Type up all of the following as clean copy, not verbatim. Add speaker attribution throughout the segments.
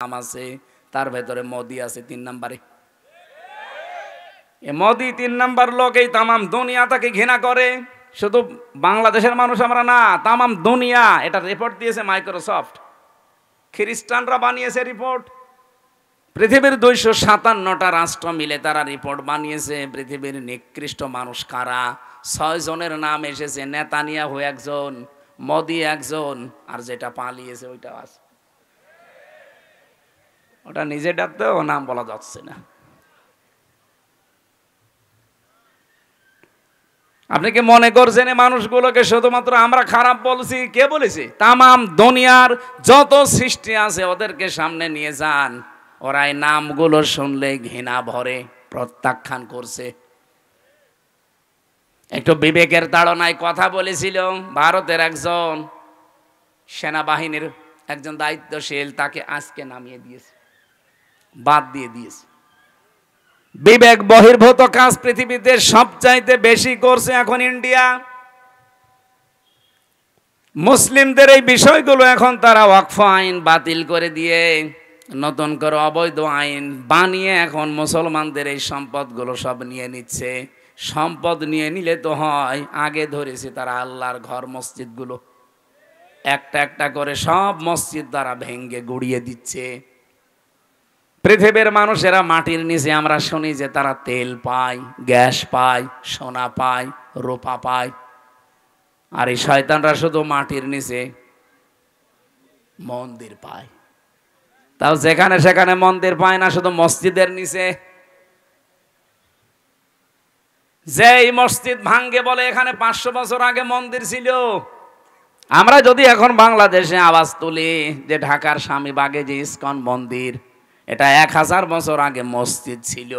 Speaker 1: নাম আছে, তার ভেতরে মোদি আছে 3 নম্বরে। এ মোদি 3 নম্বর লোক, এই তামাম দুনিয়া তাকে ঘৃণা করে। শুধু বাংলাদেশের মানুষ আমরা না, তামাম দুনিয়া। এটা রিপোর্ট দিয়েছে মাইক্রোসফট, খ্রিস্টানরা বানিয়েছে রিপোর্ট। পৃথিবীর 257টা রাষ্ট্র মিলে তারা রিপোর্ট বানিয়েছে পৃথিবীর নিকৃষ্ট মানুষ কারা। 6 জনের নাম এসেছে, নেতানিয়াহু একজন, মোদি একজন, আর যেটা পালিয়েছে ওইটা আছে। ওটা নিজে ডাকতেও নাম বলা যাচ্ছে না। আপনি কি মনে করছেন এই মানুষগুলোকে শুধুমাত্র আমরা খারাপ বলছি? কে বলেছে? তামাম দুনিয়ার যত সৃষ্টি আছে ওদেরকে সামনে নিয়ে যান, ওরা এই নামগুলো শুনলে ঘৃণা ভরে, প্রত্যাখ্যান করছে। একটু বিবেকের তাড়নায় কথা বলেছিল ভারতের একজন সেনাবাহিনীর একজন দায়িত্বশীল, তাকে আজকে নামিয়ে দিয়েছে, বাদ দিয়ে দিয়েছে। বিবেক বহির্ভূত কাজ পৃথিবীতে সবচাইতে বেশি করছে এখন ইন্ডিয়া। মুসলিমদের এই বিষয়গুলো এখন তারা ওয়াকফ আইন বাতিল করে দিয়ে নতুন করে অবৈধ আইন বানিয়ে এখন মুসলমানদের এই সম্পদগুলো সব নিয়ে নিচ্ছে। সম্পদ নিয়ে নিলে তো হয়, আগে ধরেছে তারা আল্লাহর ঘর মসজিদগুলো, একটা একটা করে সব মসজিদ তারা ভেঙ্গে গুড়িয়ে দিচ্ছে। পৃথিবীর মানুষেরা মাটির নিচে আমরা শুনি যে তারা তেল পায়, গ্যাস পায়, সোনা পায়, রূপা পায়, আর এই শয়তানরা শুধু মাটির নিচে মন্দির পায়। তাও যেখানে সেখানে মন্দির পায় না, শুধু মসজিদের নিচে। যে এই মসজিদ ভাঙ্গে বলে এখানে 500 বছর আগে মন্দির ছিল। আমরা যদি এখন বাংলাদেশে আওয়াজ তুলি যে ঢাকার স্বামীবাগে যে ইস্কন মন্দির, এটা 1000 বছর আগে মসজিদ ছিল,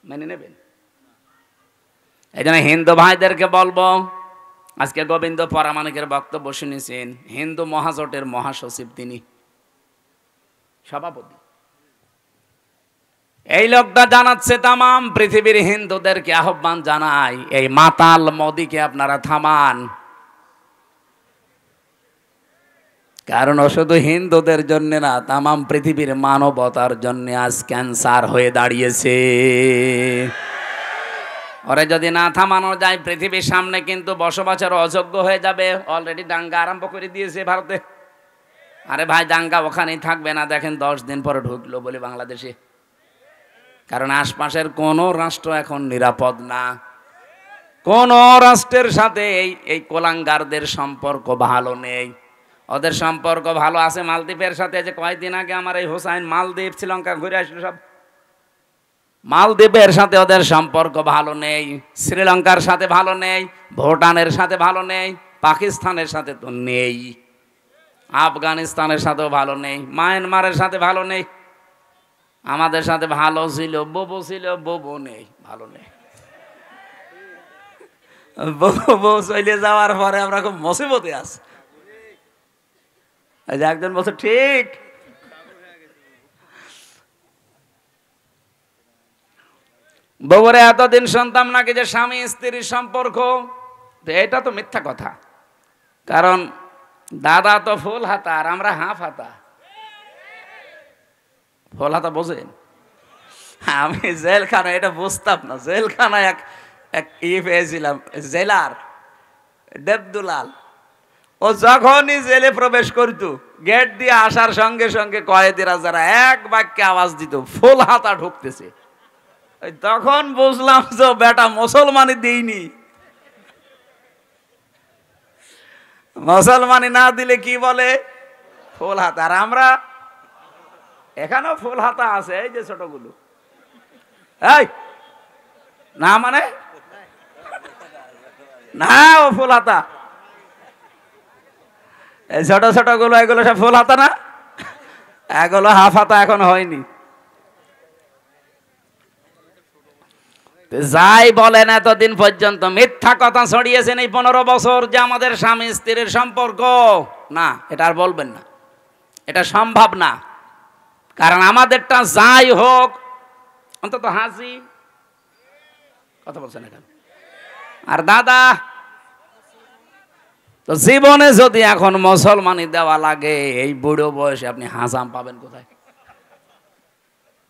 Speaker 1: মেনে নেবেন? এই জন্য হিন্দু ভাইদেরকে বলবো, আজকে গোবিন্দ পরামানিকের বক্তব্য শুনেছেন, হিন্দু মহাজোটের মহাসচিব, তিনি সভাপতি। এই লোকটা জানাচ্ছে তামাম পৃথিবীর হিন্দুদেরকে আহ্বান জানায়, এই মাতাল মোদিকে আপনারা থামান। কারণ ও শুধু হিন্দুদের জন্য না, তামাম পৃথিবীর মানবতার জন্য আজ ক্যান্সার হয়ে দাঁড়িয়েছে। ওরে যদি না থামানো যায়, পৃথিবীর সামনে কিন্তু বসবাসের অযোগ্য হয়ে যাবে। অলরেডি দাঙ্গা আরম্ভ করে দিয়েছে ভারতে। আরে ভাই, দাঙ্গা ওখানেই থাকবে না, দেখেন 10 দিন পরে ঢুকলো বলে বাংলাদেশে। কারণ আশপাশের কোনো রাষ্ট্র এখন নিরাপদ না। কোন রাষ্ট্রের সাথে এই কোলাঙ্গারদের সম্পর্ক ভালো নেই। ওদের সম্পর্ক ভালো আছে মালদ্বীপের সাথে। যে কয়েকদিন আগে আমার এই হোসাইন মালদ্বীপ শ্রীলঙ্কা ঘুরে আসলো, সব মালদ্বীপের সাথে ওদের সম্পর্ক ভালো নেই, শ্রীলঙ্কার সাথে ভালো নেই, ভুটানের সাথে ভালো নেই, পাকিস্তানের সাথে তো নেই, আফগানিস্তানের সাথেও ভালো নেই, মায়ানমারের সাথে ভালো নেই। আমাদের সাথে ভালো ছিল, ববু ছিল, ববু নেই, ভালো নেই। ববু চলে যাওয়ার পরে আমরা খুব মুসিবতে আছি। একজন বলছে ঠিক, বউরে এতদিন শুনতাম নাকি যে স্বামী স্ত্রীর সম্পর্ক, এটা তো মিথ্যা কথা। কারণ দাদা তো ফুল হাতা আর আমরা হাফ হাতা। ফুল হাতা বোঝেন? আমি জেলখানা এটা বুঝতাম না। জেলখানায় এক পেয়েছিলাম, জেলার দেবদুলাল। ও যখনই জেলে প্রবেশ করত, গেট দিয়ে আসার সঙ্গে সঙ্গে কয়েদিরা যারা এক বাক্যে আওয়াজ দিত, ফুল হাতা ঢুকতেছে। তখন বুঝলাম যে বেটা মুসলমানই দিইনি। মুসলমানি না দিলে কি বলে? ফুল হাতা। আর আমরা এখানেও ফুল হাতা আছে, এই যে ছোটগুলো। এই না মানে না, ও ফুল হাতা। এই ছোট ছোট গুলো, এগুলো সব ফুল হাতা না, এগুলো হাফ হাতা এখন হয়নি। যাই বলেন, এতদিন পর্যন্ত মিথ্যা কথা ছড়িয়েছেন এই 15 বছর যে আমাদের স্বামী স্ত্রীর সম্পর্ক না, এটা আর বলবেন না, এটা সম্ভব না। কারণ আমাদেরটা যাই হোক, অন্তত হাসি কথা বলছেন এখন। আর দাদা তো জীবনে যদি এখন মুসলমানি দেওয়া লাগে, এই বুড়ো বয়সে আপনি হাজাম পাবেন কোথায়?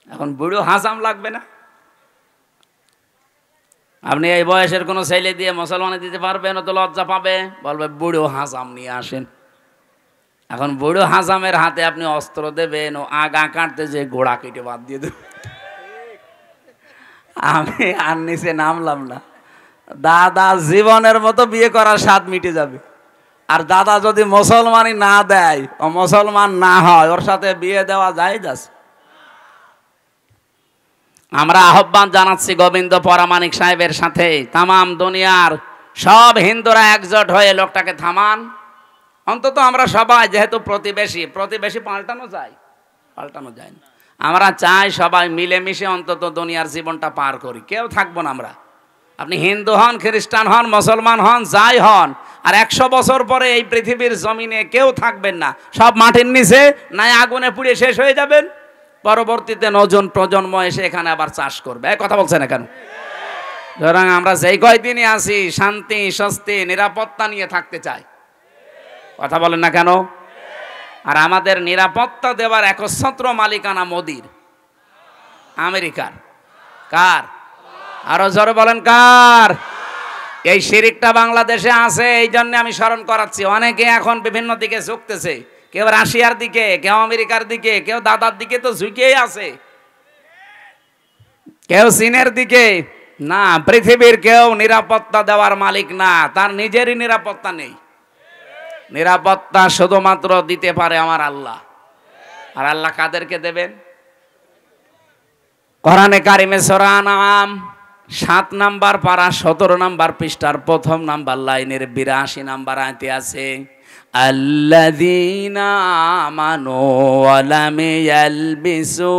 Speaker 1: এখন বুড়ো হাজাম লাগবে না? আপনি এই বয়সের কোনো ছেলে দিয়ে মুসলমানি দিতে পারবেন? তো লজ্জা পাবে, বলবে বুড়ো হাজাম নিয়ে আসেন। এখন বুড়ো হাজামের হাতে আপনি অস্ত্র দেবেন, ও আগা কাটতে যে গোড়া কেটে বাদ দিয়ে দেবে। আমি আর নিচে নামলাম না। দাদা জীবনের মতো বিয়ে করার স্বাদ মিটে যাবে। আর দাদা যদি মুসলমানি না দেয়, ও মুসলমান না হয়, ওর সাথে বিয়ে দেওয়া যায়? যাচ্ছে। আমরা আহ্বান জানাচ্ছি গোবিন্দ পরামানিক সাহেবের সাথে, তামাম দুনিয়ার সব হিন্দুরা একজোট হয়ে লোকটাকে থামান। অন্তত আমরা সবাই, যেহেতু প্রতিবেশী পাল্টানো যায় না। আমরা চাই সবাই মিলেমিশে অন্তত দুনিয়ার জীবনটা পার করি। কেউ থাকবো না আমরা। আপনি হিন্দু হন, খ্রিস্টান হন, মুসলমান হন, যাই হন, আর 100 বছর পরে এই পৃথিবীর জমিনে কেউ থাকবেন না। সব মাটির নিচে নাই আগুনে পুড়ে শেষ হয়ে যাবেন। পরবর্তীতে নতুন প্রজন্ম এসে এখানে আবার চাষ করবে। এই কথা বলছেন না কেন? সুতরাং আমরা যেই কয়দিনই আছি, শান্তি, স্বস্তি, নিরাপত্তা নিয়ে থাকতে চাই। কথা বলেন না কেন? আর আমাদের নিরাপত্তা দেওয়ার একচ্ছত্র মালিকানা মোদির, আমেরিকার। কার? আরো জোরে বলেন কার? এই শিরিকটা বাংলাদেশে আছে, এই জন্য আমি স্মরণ করাচ্ছি। অনেকে এখন বিভিন্ন দিকে ঝুঁকতেছে, কেউ রাশিয়ার দিকে, কেউ আমেরিকার দিকে, কেউ দাদার দিকে তো ঝুঁকেই আছে, কেউ চীনের দিকে। না, পৃথিবীর কেউ নিরাপত্তা দেওয়ার মালিক না, তার নিজেরই নিরাপত্তা নেই। নিরাপত্তা শুধুমাত্র দিতে পারে আমার আল্লাহ। আর আল্লাহ কাদেরকে দেবেন? কোরআনে কারিমে সূরা আনআম 7 নাম্বার পারা 17 নাম্বার পৃষ্ঠার 1ম নাম্বার লাইনের 82 নাম্বার আয়াতে আছে, আল্লাযীনা আমানু ওয়া লাম ইয়ালবিসু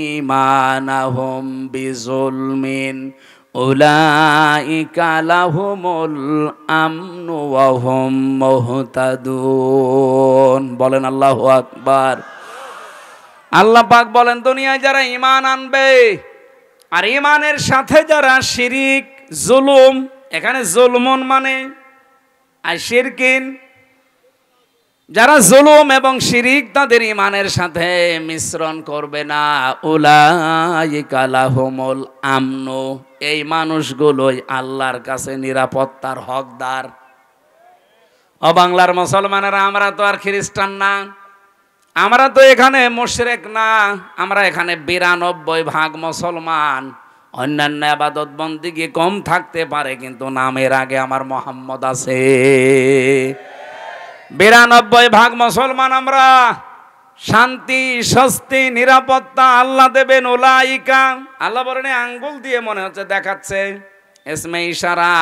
Speaker 1: ঈমানাহুম বিযুলমিন উলাইকা লাহুমুল আমনু ওয়া হুম মুহতাদুন। বলেন আল্লাহু আকবার। আল্লাহ পাক বলেন, দুনিয়ায় যারা ঈমান আনবে আর ঈমানের সাথে যারা শিরিক, জুলুম, এখানে জুলমুন মানে আর শিরকিন, যারা জুলুম এবং শিরিক তাদের ঈমানের সাথে মিশ্রণ করবে না, উলাইকা লাহুমুল আমনু, এই মানুষগুলোই আল্লাহর কাছে নিরাপত্তার হকদার। ও বাংলার মুসলমানেরা, আমরা তো আর খ্রিস্টান না, আমরা তো এখানে মুশরিক না, আমরা এখানে 92% মুসলমান। অন্যান্য ইবাদত বন্দেগী কম থাকতে পারে, কিন্তু নামের আগে আমার মোহাম্মদ আছে। 92% মুসলমান আমরা। শান্তি, স্বস্তি, নিরাপত্তা আল্লাহ দেবেন। উলাইকা, আল্লাহ বলেন, আঙ্গুল দিয়ে মনে হচ্ছে দেখাচ্ছে, ইসমে ইশারা,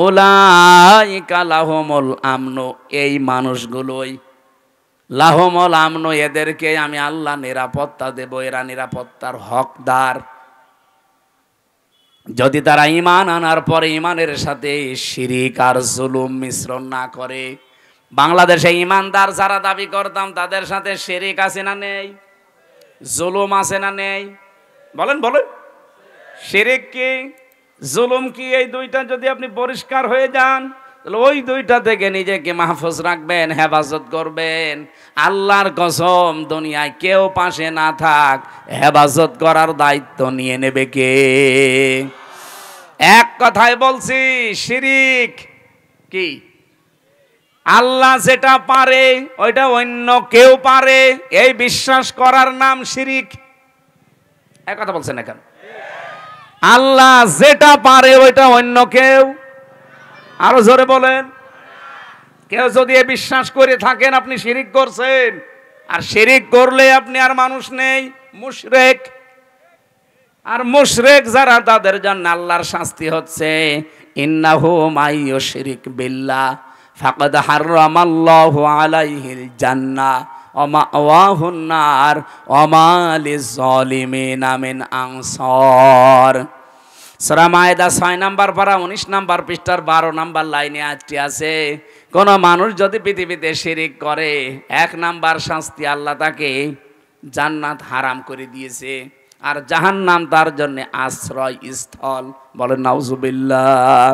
Speaker 1: উলাইকা লাহুমুল আমনু, এই মানুষগুলোই লাহুমুল আমনু, এদেরকে আমি আল্লাহ নিরাপত্তা দেব, এরা নিরাপত্তার হকদার। যদি তারা ঈমান আনার পরে ঈমানের সাথে শিরিক আর জুলুম মিশ্রণ না করে। বাংলাদেশে ঈমানদার যারা দাবি করতাম, তাদের সাথে শিরিক আছে না নেই? জুলুম আছে না নেই? বলেন বলেন। শিরিক কি, জুলুম কি, এই দুইটা যদি আপনি পরিষ্কার হয়ে যান, তাহলে ওই দুইটা থেকে নিজেকে মাহফুজ রাখবেন, হেফাজত করবেন। আল্লাহর কসম, দুনিয়ায় কেউ পাশে না থাক, হেফাজত করার দায়িত্ব নিয়ে নেবে কে? এক কথায় বলছি, শিরিক কি? আল্লাহ যেটা পারে ওইটা অন্য কেউ পারে, এই বিশ্বাস করার নাম শিরিক। এক কথা বলছেন না কেন? আল্লাহ যেটা পারে ওইটা অন্য কেউ, আরো জোরে বলেন। কেউ যদি এ বিশ্বাস করে থাকেন, আপনি শিরিক করছেন। আর শিরিক করলে আপনি আর মানুষ নেই, মুশরিক। আর মুশরিক যারা, তাদের জন্য আল্লাহর শাস্তি হচ্ছে, ইন্নাহু মাইয়ুশরিক বিল্লাহ ফাকাদ হারামাল্লাহু আলাইহিল জান্নাহ ওয়া মাওয়াহুন নার ওয়া মা লিয-যালিমিনা মিন আনসার। সূরা মায়েদা 6 নাম্বার পারা 19 নাম্বার পৃষ্ঠার 12 নাম্বার লাইনে আয়াতটি আছে, কোন মানুষ যদি পৃথিবীতে শিরিক করে, 1 নাম্বার শাস্তি, আল্লাহ তাকে জান্নাত হারাম করে দিয়েছে, আর জাহান্নাম তার জন্য আশ্রয় স্থল। বলেন নাউজুবিল্লাহ।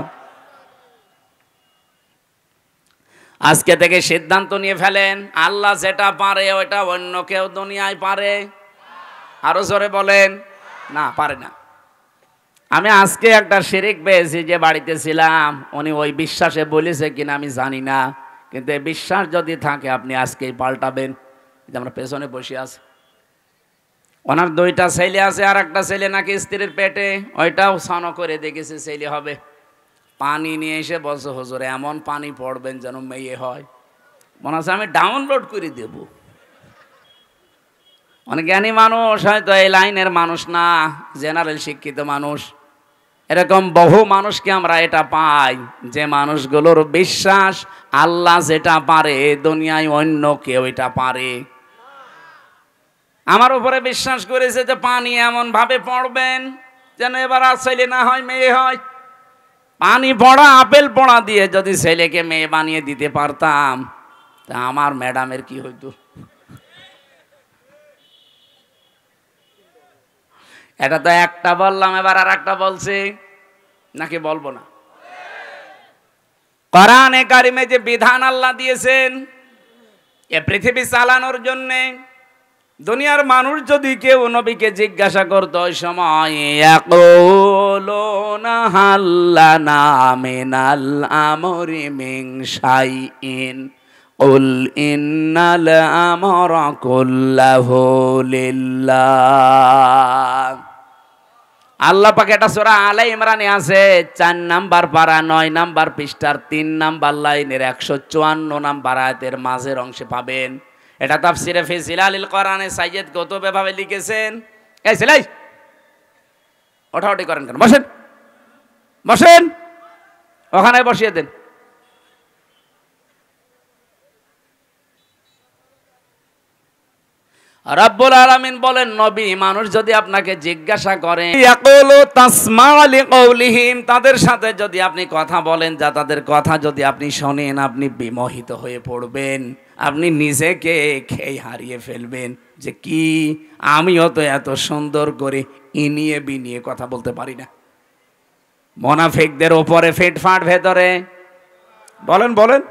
Speaker 1: আজকে থেকে সিদ্ধান্ত নিয়ে ফেলেন, আল্লাহ যেটা পারে ওটা অন্য কেউ দুনিয়ায় পারে? আরো জোরে বলেন, না পারে না। আমি আজকে একটা শিরিক পেয়েছি, যে বাড়িতে ছিলাম, উনি ওই বিশ্বাসে বলেছে কিনা আমি জানি না, কিন্তু এই বিশ্বাস যদি থাকে আপনি আজকেই পাল্টাবেন। যে আমরা পেছনে বসে আছি, ওনার 2টা ছেলে আছে, আর একটা ছেলে নাকি স্ত্রীর পেটে, ওইটাও সানো করে দেখেছে ছেলে হবে। পানি নিয়ে এসে বলছে, হুজুর এমন পানি পড়বেন যেন মেয়ে হয়। মনে হচ্ছে আমি ডাউনলোড করে দেব। অনেক জ্ঞানী মানুষ, হয়তো এই লাইনের মানুষ না, জেনারেল শিক্ষিত মানুষ, এরকম বহু মানুষকে আমরা এটা পাই, যে মানুষগুলোর বিশ্বাস আল্লাহ যেটা পারে দুনিয়ায় অন্য কেউ এটা পারে। আমার উপরে বিশ্বাস করেছে যে পানি এমন ভাবে পড়বেন যেন এবার আর ছেলে না হয় মেয়ে হয়। পানি পড়া, আপেল পড়া দিয়ে যদি ছেলেকে মেয়ে বানিয়ে দিতে পারতাম, তা আমার ম্যাডামের কি হইতো? এটা তো একটা বললাম, এবার আর একটা বলছি, নাকি বলবো না? কোরআনে কারিমে যে বিধান আল্লাহ দিয়েছেন এ পৃথিবী চালানোর জন্যে, দুনিয়ার মানুষ যদি কেউ নবীকে জিজ্ঞাসা করতো ওই সময়, ইয়াকুলুনা হাল্লানা মিনাল আমরি মিন শাইইন কুল ইন্নাল আমরা কুল্লাহু লিল্লাহ। আল্লাহ পাক এটা সূরা আলে ইমরানে আছে, 4 নাম্বার পারা 9 নাম্বার পৃষ্ঠার 3 নাম্বার লাইনের 154 নাম্বার আয়াতের মাঝের অংশে পাবেন। এটা তাফসিরে ফি জিলালিল কোরআনে সাইয়্যিদ কুতুব এভাবে লিখেছেন। এই ছেলে, ওঠাউঠি করেন কেন? বসেন বসেন, ওখানে বসিয়ে দেন। রাব্বুল আলামিন বলেন, নবী মানুষ যদি আপনাকে জিজ্ঞাসা করে, ইয়াকুলু তাসমাউ লিকাউলিহিম, তাদের সাথে যদি আপনি কথা বলেন, যা তাদের কথা যদি আপনি শোনেন, আপনি বিমোহিত হয়ে পড়বেন, আপনি নিজেকে খেয়ে হারিয়ে ফেলবেন যে কি আমিও তো এত সুন্দর করে ইনিয়ে বিনিয়ে কথা বলতে পারি না। মুনাফিকদের উপরে ফিটফাট ভেতরে, বলেন বলেন।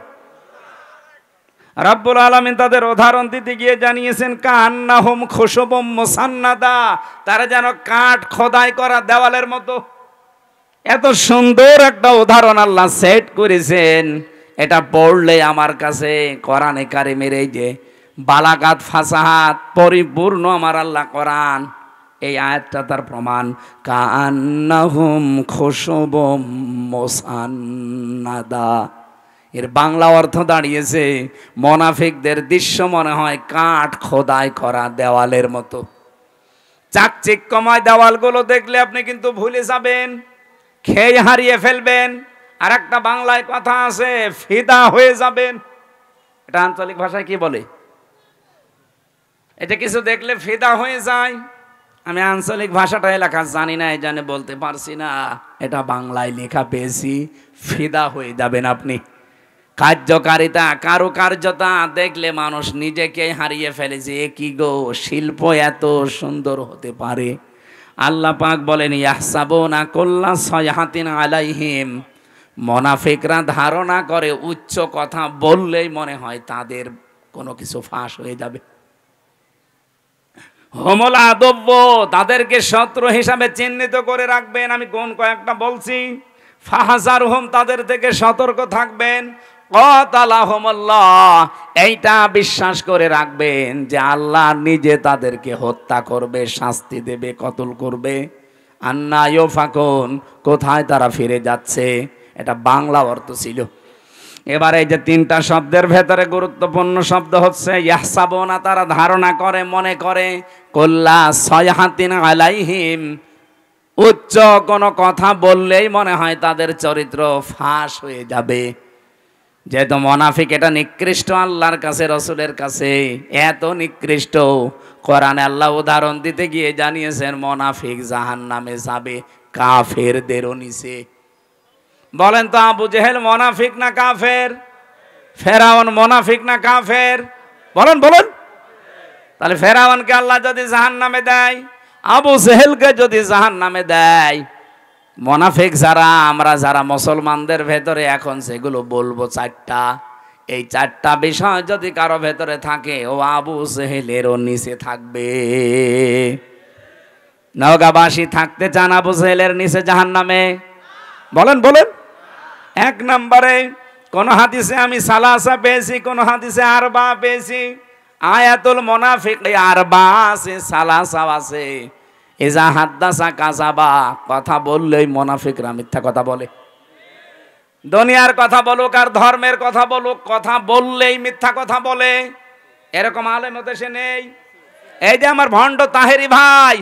Speaker 1: রাব্বুল আলামিন তাদের উদাহরণ দিতে গিয়ে জানিয়েছেন, কান্নাহুম খুশুবুম মুসান্নাদা, তারা যেন কাঠ খোদাই করা দেওয়ালের মতো। এত সুন্দর একটা উদাহরণ আল্লাহ সেট করেছেন, এটা পড়লে আমার কাছে কোরআনে কারিমের এই যে বালাগাত ফাসাহাত পরিপূর্ণ আমার আল্লাহ কোরআন, এই আয়াতটা তার প্রমাণ। কান্নাহুম খুশুবুম মুসান্নাদা, এর বাংলা অর্থ দাঁড়িয়েছে, মুনাফিকদের দৃশ্য মনে হয় কাঠ খোদাই করা দেওয়ালের মতো। চাকচিক্যময় দেওয়ালগুলো দেখলে আপনি কিন্তু ভুলে যাবেন, খেয়ে হারিয়ে ফেলবেন। আর একটা বাংলায় কথা আছে, ফিদা হয়ে যাবেন। এটা আঞ্চলিক ভাষায় কি বলে? এটা কিছু দেখলে ফিদা হয়ে যায়। আমি আঞ্চলিক ভাষাটা এলাকা জানি না, এই জানে বলতে পারছি না। এটা বাংলায় লেখা পেয়েছি, ফিদা হয়ে যাবেন আপনি। কার্যকারিতা, কারুকার্যতা দেখলে মানুষ নিজেকে হারিয়ে ফেলেছে। এ কি গো, শিল্প এত সুন্দর হতে পারে? আল্লাহ পাক বলেন, ইয়াহসাবুনা কুল্লা সাইহাতিন আলাইহিম, মুনাফিকরা ধারণা করে উচ্চ কথা বললেই মনে হয় তাদের কোনো কিছু ফাঁস হয়ে যাবে। হুমুল আদব্য, তাদেরকে শত্রু হিসাবে চিহ্নিত করে রাখবেন। আমি কোন কয়েকটা বলছি, ফাহজারহুম, তাদের থেকে সতর্ক থাকবেন। ক্বাতালাহুমুল্লাহ, এইটা বিশ্বাস করে রাখবেন যে আল্লাহ নিজে তাদেরকে হত্যা করবে, শাস্তি দেবে, কতল করবে। আন্না ইউফাকুন, কোথায় তারা ফিরে যাচ্ছে, এটা বাংলা অর্থ ছিল। এবার এই যে 3টা শব্দের ভেতরে গুরুত্বপূর্ণ শব্দ হচ্ছে ইয়াহসাবুনা, তারা ধারণা করে, মনে করে, কুল্লা সাইহাতিন আলাইহিম, উচ্চ কোনো কথা বললেই মনে হয় তাদের চরিত্র ফাঁস হয়ে যাবে। যেহেতু মুনাফিক এটা নিকৃষ্ট আল্লাহর কাছে, রসুলের কাছে এত নিকৃষ্ট, কোরআনে আল্লাহ উদাহরণ দিতে গিয়ে জানিয়েছেন মুনাফিক জাহান্নামে যাবে কাফেরদেরও নিচে। বলেন তো, আবু জেহেল মুনাফিক না কাফের? ফেরাউন মুনাফিক না কাফের? বলেন বলেন। তাহলে ফেরাউনকে আল্লাহ যদি জাহান্নামে দেয়, আবু জেহেলকে যদি জাহান্নামে দেয়, মুনাফিক যারা, আমরা যারা মুসলমানদের ভেতরে এখন সেগুলো বলবো 4টা, এই চারটা বিষয় যদি কারো ভেতরে থাকে, ও আবু জেহেলেরও নিচে থাকবে। নওগাঁবাসী থাকতে চান আবু জেহেলের নিচে জাহান্নামে? বলেন বলেন। এক নম্বরে কোন হাদিসে আমি সালাসা পেয়েছি, কোন হাদিসে আরবা পেয়েছি। আয়াতুল মুনাফিক আরবা আছে, সালাসা আছে। ইজা হাদ্দাসা কাযাবা, কথা বললেই মুনাফিকরা মিথ্যা কথা বলে। দুনিয়ার কথা বলুক আর ধর্মের কথা বলুক, কথা বললেই মিথ্যা কথা বলে। এরকম আলেম দেশে নেই। এই যে আমার ভণ্ড তাহেরি ভাই,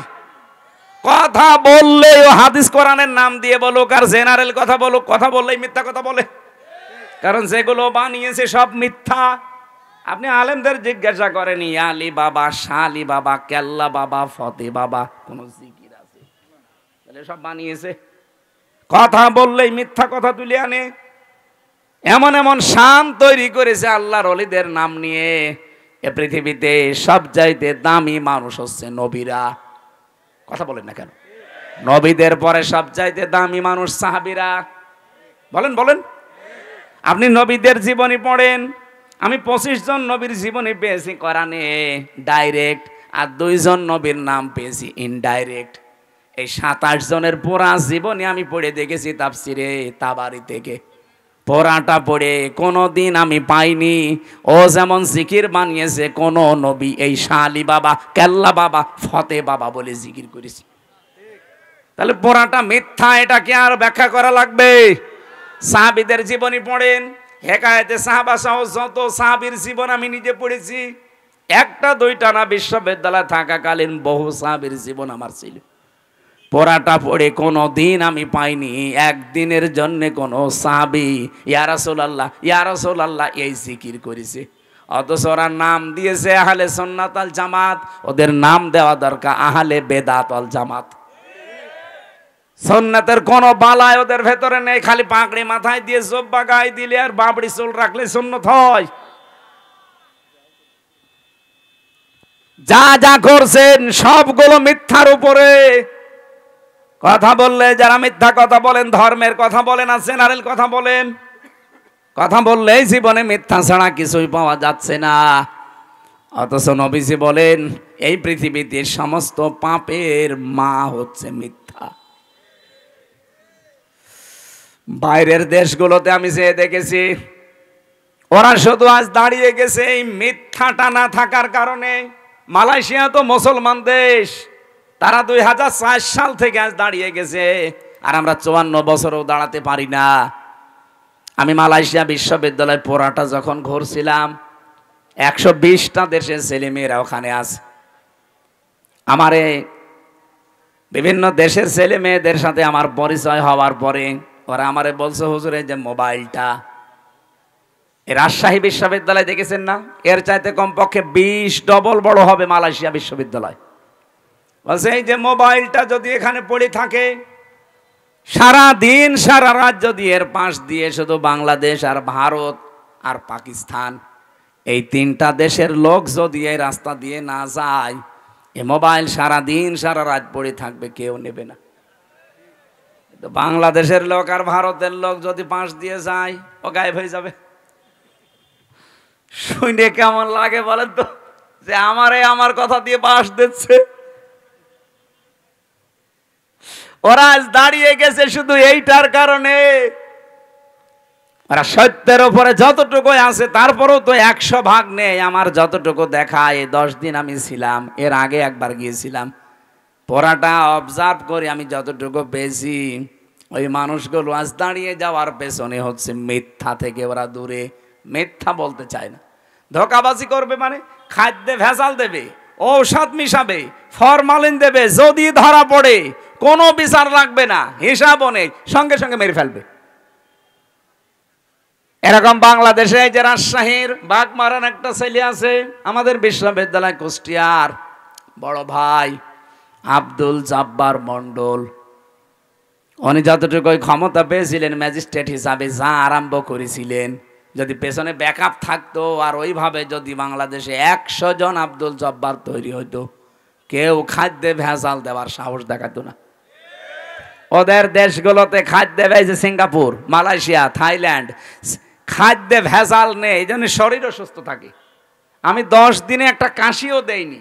Speaker 1: কথা বললেই ও হাদিস কোরআনের নাম দিয়ে বলুক আর জেনারেল কথা বলুক, কথা বললেই মিথ্যা কথা বলে। কারণ যেগুলো বানিয়েছে সব মিথ্যা। আপনি আলেমদের জিজ্ঞাসা করেন, ইয়ালি বাবা, শালি বাবা, কেল্লা বাবা, ফতে বাবা, কোন জিকির আছে? তাহলে সব বানিয়েছে। কথা বললেই মিথ্যা কথা তুলে আনে। এমন এমন শান তৈরি করেছে আল্লাহর ওলিদের নাম নিয়ে। এ পৃথিবীতে সবচাইতে দামি মানুষ হচ্ছে নবীরা। কথা বলেন না কেন? নবীদের পরে সবচাইতে দামি মানুষ সাহাবীরা। বলেন বলেন। আপনি নবীদের জীবনী পড়েন। আমি 25 জন নবীর জীবনী পেয়েছি কোরআনে ডাইরেক্ট, আর 2 জন নবীর নাম পেয়েছি ইনডাইরেক্ট। এই 27 জনের পুরা জীবনী আমি পড়ে দেখেছি তাফসিরে তাবারি থেকে। পড়াটা পড়ে কোনোদিন আমি পাইনি ও যেমন জিকির বানিয়েছে কোন নবী এই শালি বাবা, কেল্লা বাবা, ফতে বাবা বলে জিকির করেছি। তাহলে পড়াটা মিথ্যা, এটা কি আর ব্যাখ্যা করা লাগবে? সাহাবীদের জীবনী পড়েন, হেকায়েতে সাহাবা সহ যত সাহাবীর জীবন আমি নিজে পড়েছি। একটা দুইটা না, বিশ্ববিদ্যালয়ে থাকাকালীন বহু সাহাবীর জীবন আমার ছিল। পড়াটা পড়ে কোনো দিন আমি পাইনি একদিনের জন্য কোনো সাহাবী ইয়া রাসূলুল্লাহ, ইয়া রাসূলুল্লাহ এই জিকির করেছে। অথচ ওরা নাম দিয়েছে আহলে সুন্নাত ওয়াল জামাত, ওদের নাম দেওয়া দরকার আহলে বেদাত ওয়াল জামাত। সুন্নাতের কোনো বালাই ওদের ভেতরে নেই। খালি পাগড়ি মাথায় দিয়ে জব্বা গায়ে দিলে আর বাবড়ি চুল রাখলে সুন্নত হয়? যা যা করছেন সবগুলো মিথ্যার উপরে। কথা বললে যারা মিথ্যা কথা বলেন, ধর্মের কথা বলেন আর জেনারেল কথা বলেন, কথা বললেই জীবনে মিথ্যা ছাড়া কিছুই পাওয়া যাচ্ছে না। অথচ নবীজি বলেন এই পৃথিবীতে সমস্ত পাপের মা হচ্ছে মিথ্যা। বাইরের দেশগুলোতে আমি যে দেখেছি, ওরা শুধু আজ দাঁড়িয়ে গেছে এই মিথ্যাটা না থাকার কারণে। মালয়েশিয়া তো মুসলমান দেশ, তারা 2004 সাল থেকে আজ দাঁড়িয়ে গেছে, আর আমরা 54 বছরও দাঁড়াতে পারি না। আমি মালয়েশিয়া বিশ্ববিদ্যালয় পড়াটা যখন ঘুরছিলাম, 120টা দেশের ছেলেমেয়েরা ওখানে আছে। আমারে বিভিন্ন দেশের ছেলে মেয়েদের সাথে আমার পরিচয় হওয়ার পরে ওরা আমারে বলছে, হুজুর এই যে মোবাইলটা, এই রাজশাহী বিশ্ববিদ্যালয় দেখেছেন না, এর চাইতে কমপক্ষে 20 ডবল বড় হবে মালয়েশিয়া বিশ্ববিদ্যালয়। বলছে এই যে মোবাইলটা যদি এখানে পড়ে থাকে, সারা দিন সারা রাত যদি এর পাশ দিয়ে শুধু বাংলাদেশ আর ভারত আর পাকিস্তান এই 3টা দেশের লোক যদি এই রাস্তা দিয়ে না যায়, এই মোবাইল সারা দিন সারা রাত পড়ে থাকবে, কেউ নেবে না। তো বাংলাদেশের লোক আর ভারতের লোক যদি পাশ দিয়ে যায়, ও গায়েব হয়ে যাবে। শুনে কেমন লাগে বলেন তো, যে আমার কথা দিয়ে পাশ দিচ্ছে। ওরা আজ দাঁড়িয়ে গেছে শুধু এইটার কারণে। ওরা সত্যের উপরে যতটুকু আছে তারপরেও তো 100 ভাগ নেই। আমার যতটুকু দেখা, এই 10 দিন আমি ছিলাম, এর আগে একবার গিয়েছিলাম, পড়াটা অবজার্ভ করে আমি যতটুকু পেয়েছি, ওই মানুষগুলো আজ দাঁড়িয়ে যাওয়ার পেছনে হচ্ছে মিথ্যা থেকে ওরা দূরে। মিথ্যা বলতে চায় না, ধোঁকাবাজি করবে, মানে খাদ্যে ভেজাল দেবে, ঔষধ মিশাবে, ফরমালিন দেবে, যদি ধরা পড়ে কোনো বিচার লাগবে না, হিসাবও নেই, সঙ্গে সঙ্গে মেরে ফেলবে। এরকম বাংলাদেশে যে রাজশাহীর বাগমারান একটা ছেলে আছে, আমাদের বিশ্ববিদ্যালয় কুষ্টিয়ার বড় ভাই আব্দুল জব্বার মন্ডল, উনি যতটুকু ক্ষমতা পেয়েছিলেন ম্যাজিস্ট্রেট হিসাবে, যা আরম্ভ করেছিলেন, যদি পেছনে ব্যাকআপ থাকতো আর ওইভাবে যদি বাংলাদেশে 100 জন আব্দুল জব্বার তৈরি হইতো, কেউ খাদ্যে ভেজাল দেওয়ার সাহস দেখাতো না। ওদের দেশগুলোতে খাদ্যে ভেজে সিঙ্গাপুর, মালয়েশিয়া, থাইল্যান্ড, খাদ্যে ভেজাল নেই, এই জন্য শরীরও সুস্থ থাকে। আমি 10 দিনে একটা কাশিও দেইনি,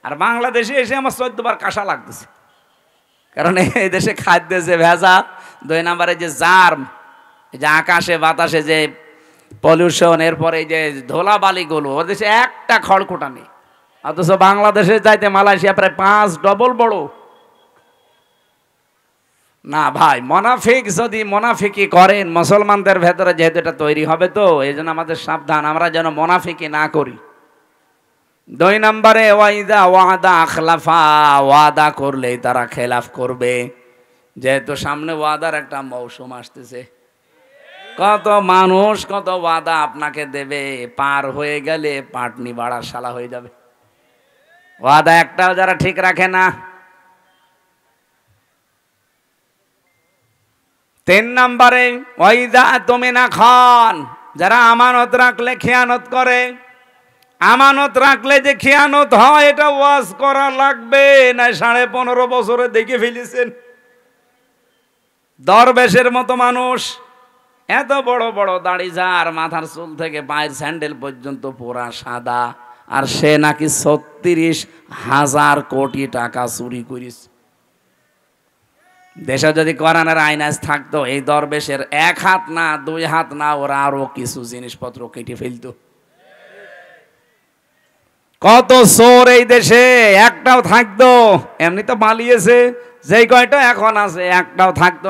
Speaker 1: আর বাংলাদেশে এসে আমার 14 বার কাশা লাগতেছে। কারণ এই দেশে খাদ্যে যে ভেজাল, 2 নম্বরে যে জার্ম, যে আকাশে বাতাসে যে পলিউশন, এরপরে যে ধুলাবালিগুলো, ও দেশে একটা খড়কুটা নেই। অথচ বাংলাদেশে যাইতে মালয়েশিয়া প্রায় 5 ডবল বড়। না ভাই, মোনাফিক যদি মোনাফিকি করেন মুসলমানদের ভেতরে, যেহেতু এটা তৈরি হবে, তো এই জন্য আমাদের সাবধান, আমরা যেন মোনাফিকি না করি। 2 নম্বরে ওয়াইদা ওয়াদা আখলাফা, ওয়াদা করলেই তারা খেলাফ করবে। যেহেতু সামনে ওয়াদার একটা মৌসুম আসতেছে, কত মানুষ কত ওয়াদা আপনাকে দেবে, পার হয়ে গেলে পাটনি বাড়ার শালা হয়ে যাবে। ওয়াদা একটাও যারা ঠিক রাখে না। 3 নম্বরে ওয়াইদা তুমিনা খান, যারা আমানত রাখলে খেয়ানত করে। আমানত রাখলে যে খেয়ানত হয় এটা ওয়াজ করা লাগবে না। 15.5 বছরে দেখে ফেলেছেন দরবেশের মতো মানুষ, এত বড় বড় দাড়ি, যার মাথার চুল থেকে পায়ের স্যান্ডেল পর্যন্ত পুরা সাদা, আর সে নাকি 36,000 কোটি টাকা চুরি করিস। দেশে যদি কোরআনের আইন আজ থাকতো, এই দরবেশের 1 হাত না 2 হাত না, ওরা আরো কিছু জিনিসপত্র কেটে ফেলতো। কত চোর এই দেশে, একটাও থাকতো, এমনি তো পালিয়েছে, যেই কয়টা এখন আছে একটাও থাকতো।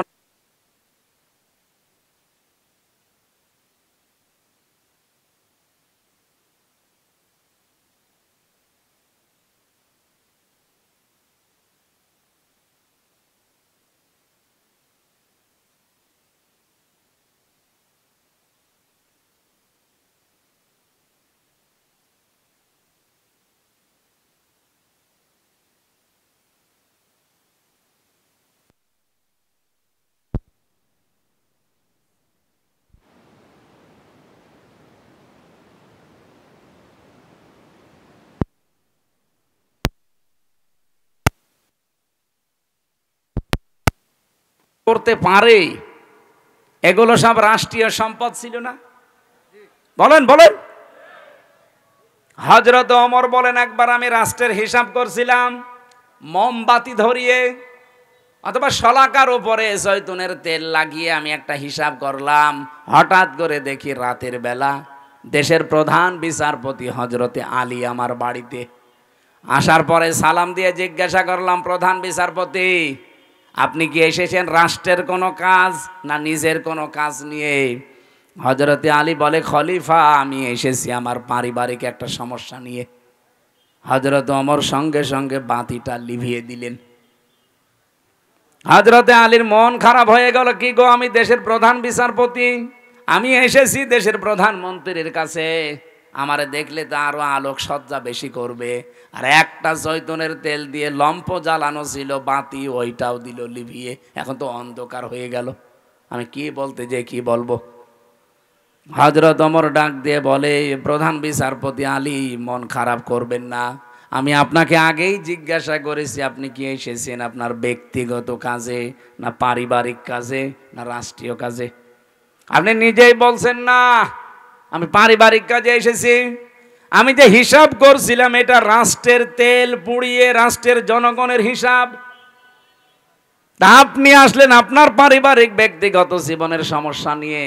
Speaker 1: করতে পারে, এগুলো সব রাষ্ট্রীয় সম্পদ ছিল না? বলেন বলেন। হযরত ওমর বলেন, একবার আমি রাষ্ট্রের হিসাব করছিলাম, মোমবাতি ধরিয়ে অথবা শলাকার উপরে জয়তুনের তেল লাগিয়ে আমি একটা হিসাব করলাম। হঠাৎ করে দেখি রাতের বেলা দেশের প্রধান বিচারপতি হযরতে আলী আমার বাড়িতে আসার পরে সালাম দিয়ে জিজ্ঞাসা করলাম, প্রধান বিচারপতি, আপনি কি এসেছেন রাষ্ট্রের কোনো কাজ না নিজের কোনো কাজ নিয়ে? হযরতে আলী বলে, খলিফা, আমি এসেছি আমার পারিবারিক একটা সমস্যা নিয়ে। হযরত ওমর সঙ্গে সঙ্গে বাতিটা লিভিয়ে দিলেন। হযরতে আলীর মন খারাপ হয়ে গেল, কি গো, আমি দেশের প্রধান বিচারপতি, আমি এসেছি দেশের প্রধানমন্ত্রীর কাছে, আমারে দেখলে তো আরো আলোক সজ্জা বেশি করবে। আর একটা জয়তুনের তেল দিয়ে লম্প জ্বালানো ছিল বাতি, ওইটাও দিল লিভিয়ে, এখন তো অন্ধকার হয়ে গেল, আমি কি বলতে যে কি বলবো। হযরত ওমর ডাক দিয়ে বলে, প্রধান বিচারপতি আলী, মন খারাপ করবেন না, আমি আপনাকে আগেই জিজ্ঞাসা করেছি আপনি কি এসেছেন আপনার ব্যক্তিগত কাজে না পারিবারিক কাজে না রাষ্ট্রীয় কাজে? আপনি নিজেই বলছেন না আমি পারিবারিক কাজে এসেছি। আমি যে হিসাব করছিলাম এটা রাষ্ট্রের তেল পুড়িয়ে রাষ্ট্রের জনগণের হিসাব। তা আপনি আসলেন আপনার পারিবারিক ব্যক্তিগত জীবনের সমস্যা নিয়ে।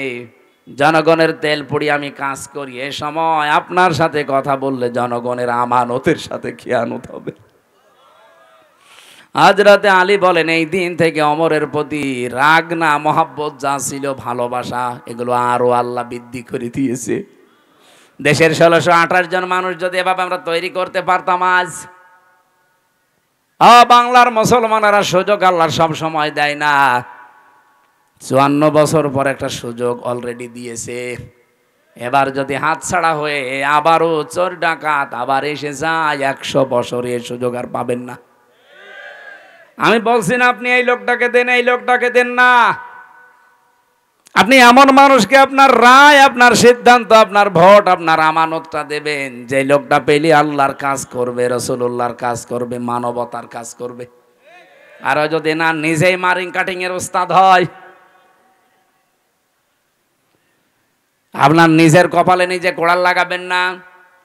Speaker 1: জনগণের তেল পুড়িয়ে আমি কাজ করি, এ সময় আপনার সাথে কথা বললে জনগণের আমানতের সাথে খেয়ানত হবে। হযরতে আলী বলেন, এই দিন থেকে ওমরের প্রতি রাগ না মহব্বত যা ছিল, ভালোবাসা, এগুলো আরো আল্লাহ বৃদ্ধি করে দিয়েছে। দেশের 1628 জন মানুষ যদি এভাবে আমরা তৈরি করতে পারতাম আজ। বাংলার মুসলমানেরা সুযোগ আল্লাহ সব সময় দেয় না, 54 বছর পর একটা সুযোগ অলরেডি দিয়েছে। এবার যদি হাতছাড়া হয়ে আবারও চোর ডাকাত আবার এসে যায়, 100 বছরে এই সুযোগ আর পাবেন না। আমি বলছি না আপনি এই লোকটাকে দেন, এই লোকটাকে দেন না, আপনি এমন মানুষকে আপনার রায়, আপনার সিদ্ধান্ত, আপনার ভোট, আপনার আমানতটা দেবেন যে লোকটা পেলে আল্লাহর কাজ করবে, রাসূলুল্লাহর কাজ করবে, মানবতার কাজ করবে। আর যদি না নিজেই মারিং কাটিং এর উস্তাদ হয়। আপনার নিজের কপালে নিজে কোড়াল লাগাবেন না।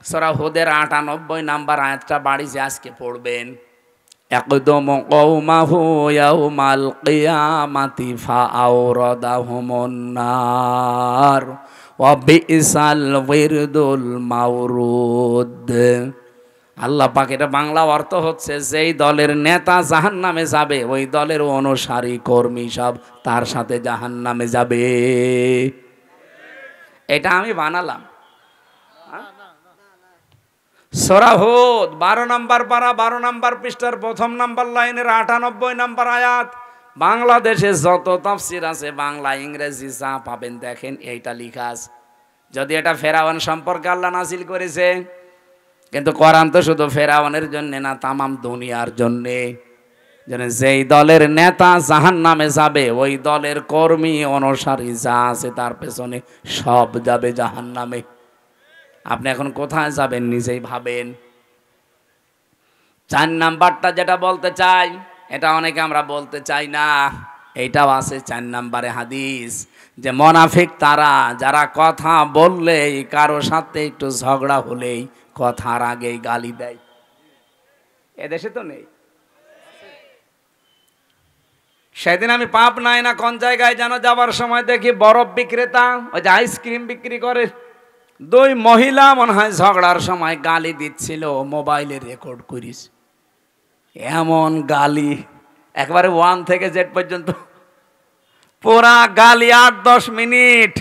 Speaker 1: সূরা হুদের ৯৮ নাম্বার আয়াতটা বাড়িতে আজকে পড়বেন। ইয়াকদুম কওমাহু ইয়াউমাল কিয়ামাতি ফাআওরাদাহুমুন নার ওয়া বিসাল ওয়িরদুল মাওরুদ। আল্লাহ পাক, এটা বাংলা অর্থ হচ্ছে, যেই দলের নেতা জাহান্নামে যাবে ওই দলের অনুসারী কর্মী সব তার সাথে জাহান্নামে যাবে। এটা আমি বানালাম। সূরা হুদ ১২ নম্বর পারা ১২ নম্বর পৃষ্ঠার ১ম নম্বর লাইনের ৯৮ নম্বর আয়াত। বাংলাদেশে যত তাফসীর আছে, বাংলা ইংরেজি যা পাবেন দেখেন এইটা লেখা আছে। যদি এটা ফেরাউন সম্পর্কে আল্লাহ নাযিল করেছে, কিন্তু কোরআন তো শুধু ফেরাউনের জন্য না, তামাম দুনিয়ার জন্যে। যেই দলের নেতা জাহান্নামে যাবে ওই দলের কর্মী অনুসারী যা আছে তার পেছনে সব যাবে জাহান্নামে। আপনি এখন কোথায় যাবেন নিজেই ভাবেন। ৪ নাম্বারটা যেটা বলতে চাই, এটা অনেকে আমরা বলতে চাই না, এইটাও আছে ৪ নাম্বারে হাদিস, যে মুনাফিক তারা যারা কথা বললেই, কারো সাথে একটু ঝগড়া হলেই কথার আগেই গালি দেয়। এদেশে তো নেই। সেদিন আমি পাবনায় না কোন জায়গায় যেন যাবার সময় দেখি বরফ বিক্রেতা, ওই যে আইসক্রিম বিক্রি করে, ২ মহিলা মনে হয় ঝগড়ার সময় গালি দিচ্ছিল, মোবাইলে রেকর্ড করিস। এমন গালি, একবারে 1 থেকে Z পর্যন্ত পুরা গালি, ৮-১০ মিনিট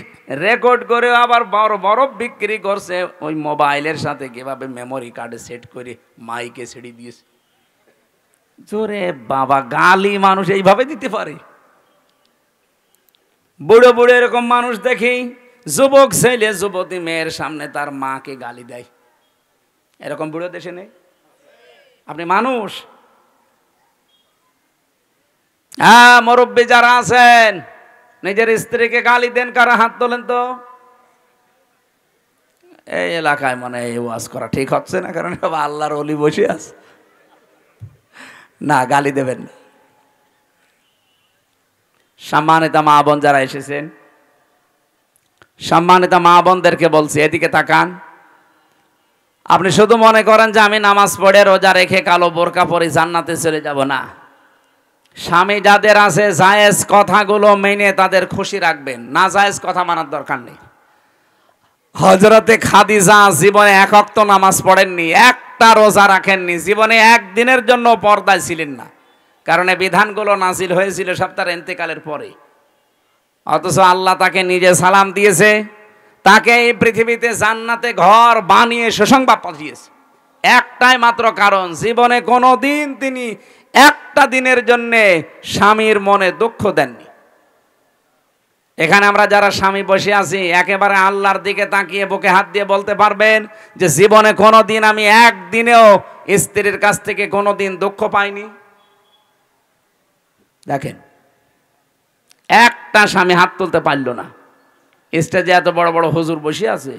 Speaker 1: রেকর্ড করে আবার বরফ বিক্রি করছে ওই মোবাইলের সাথে, কিভাবে মেমোরি কার্ডে সেট করে মাইকে ছেড়ে দিয়েছে। জোরে বাবা, গালি মানুষ এইভাবে দিতে পারে? বুড়ো বুড়ো এরকম মানুষ দেখি, যুবক ছেলে যুবতী মেয়ের সামনে তার মাকে গালি দেয়। এরকম বুড়ো দেশে নেই? আপনি মানুষ? হ্যাঁ, মুরব্বী যারা আছেন নিজের স্ত্রীকে গালি দেন, কারা হাত তোলেন তো। এই এলাকায় মনে হয় ওয়াজ করা ঠিক হচ্ছে না, কারণ আল্লাহর ওলি বসে আছে। না, গালি দেবেন না। সম্মানিত মা বোন যারা এসেছেন, সম্মানিত মা বোনদেরকে বলছি, এদিকে তাকান। আপনি শুধু মনে করেন যে আমি নামাজ পড়ে রোজা রেখে কালো বোরকা পরে জান্নাতে চলে যাব, না। স্বামী যাদের আছে জায়েজ কথাগুলো মেনে তাদের খুশি রাখবেন, না জায়েজ কথা মানার দরকার নেই। হযরতে খাদিজা জীবনে ১ ওয়াক্ত নামাজ পড়েননি, একটা রোজা রাখেননি, জীবনে একদিনের জন্য পর্দায় ছিলেন না, কারণ এই বিধানগুলো নাযিল হয়েছিল সব তার ইন্তেকালের পরে। অথচ আল্লাহ তাকে নিজে সালাম দিয়েছে, তাকে এই পৃথিবীতে জান্নাতে ঘর বানিয়ে সুসংবাদ পাঠিয়েছে। একটাই মাত্র কারণ, জীবনে কোনোদিন তিনি একটা দিনের জন্য স্বামীর মনে দুঃখ দেননি। এখানে আমরা যারা স্বামী বসে আছি, একেবারে আল্লাহর দিকে তাকিয়ে বুকে হাত দিয়ে বলতে পারবেন যে জীবনে কোনোদিন আমি একদিনেও স্ত্রীর কাছ থেকে কোনোদিন দুঃখ পাইনি? দেখেন, একটা স্বামী হাত তুলতে পারল না। স্টেজে এত বড় বড় হুজুর বসে আছে,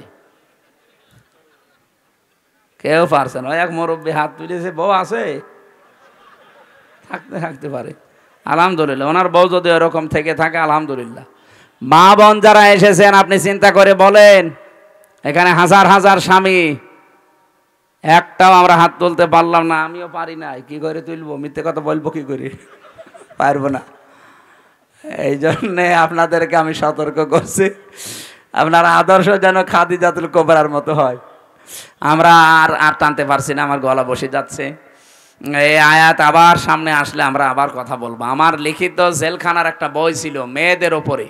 Speaker 1: কেউ পারছে না। এক মুরব্বী হাত তুলেছে, বউ আছে, থাকতে পারে, আলহামদুলিল্লাহ। ওনার বউ যদি এরকম থেকে থাকে আলহামদুলিল্লাহ। মা বোন যারা এসেছেন, আপনি চিন্তা করে বলেন, এখানে হাজার হাজার স্বামী, একটাও আমরা হাত তুলতে পারলাম না। আমিও পারি না, কি করে তুলবো? মিথ্যে কথা বলবো কি করে? পারবো না। এই জন্যে আপনাদেরকে আমি সতর্ক করছি, আপনার আদর্শ যেন খাদিজাতুল কুবরার মতো হয়। আমরা আর টানতে পারছি না, আমার গলা বসে যাচ্ছে। এই আয়াত আবার সামনে আসলে আমরা আবার কথা বলবো। আমার লিখিত জেলখানার একটা বই ছিল মেয়েদের ওপরে,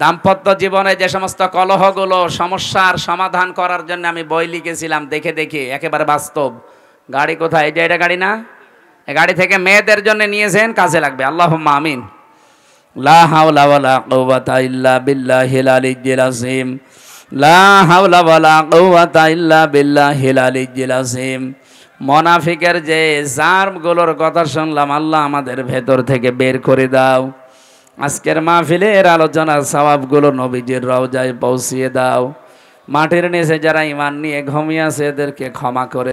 Speaker 1: দাম্পত্য জীবনে যে সমস্ত কলহগুলো, সমস্যার সমাধান করার জন্য আমি বই লিখেছিলাম, দেখে দেখে একেবারে বাস্তব। গাড়ি কোথায়? এই যে এটা গাড়ি না, এই গাড়ি থেকে মেয়েদের জন্য নিয়েছেন, কাজে লাগবে। আল্লাহুম্মা আমিন। লা হাওলা ওয়ালা কুওয়াতা ইল্লা বিল্লাহিল আলিয়্যিল আযীম। লা হাওলা ওয়ালা কুওয়াতা ইল্লা বিল্লাহিল আলিয়্যিল আযীম। মুনাফিকের যে জার্মগুলোর কথা শুনলাম, আল্লাহ আমাদের ভেতর থেকে বের করে দাও। আজকের মাহফিলের আলোচনার সওয়াবগুলো নবীজির রওজায় পৌঁছিয়ে দাও। মাটির নিচে যারা ঈমান নিয়ে ঘুমিয়ে আছে এদেরকে ক্ষমা করে